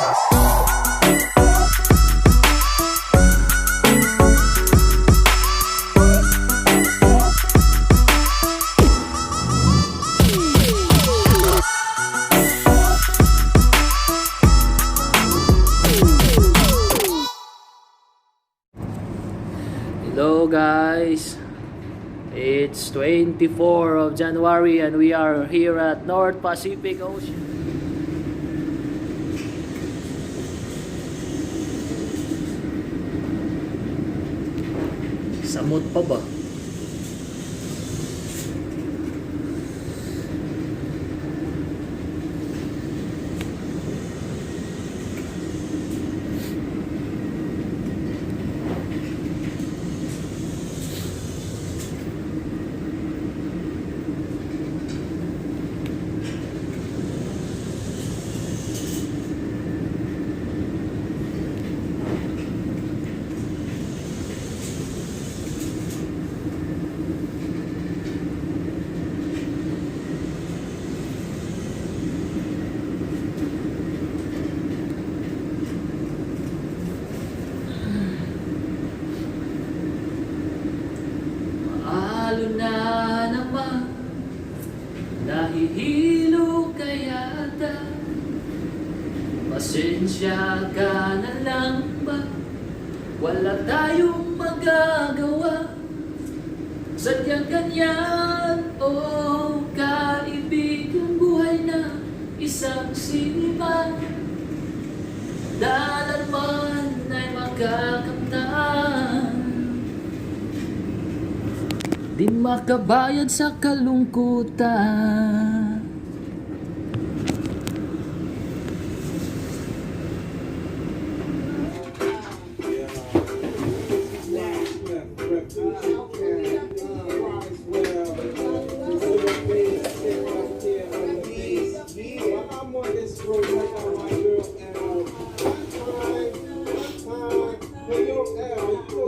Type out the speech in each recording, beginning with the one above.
Hello guys, it's 24 of January and we are here at North Pacific Ocean. Samot pa ba? Na naman, nahihilo ka yata. Pasensya ka na lang ba? Wala tayong magagawa. Sadyang ganyan, oh, kaibigang buhay na isang sinipan. Dalan man ay makakamtan, di makabayad sa kalungkutan.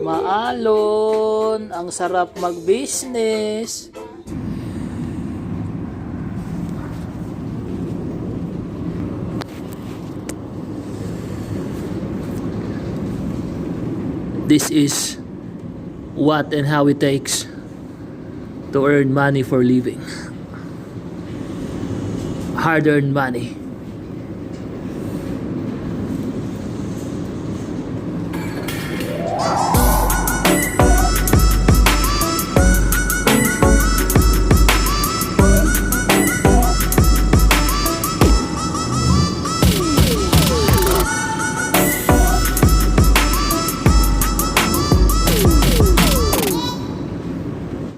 Maalon, ang sarap mag-business. This is what and how it takes to earn money for living. Hard-earned money.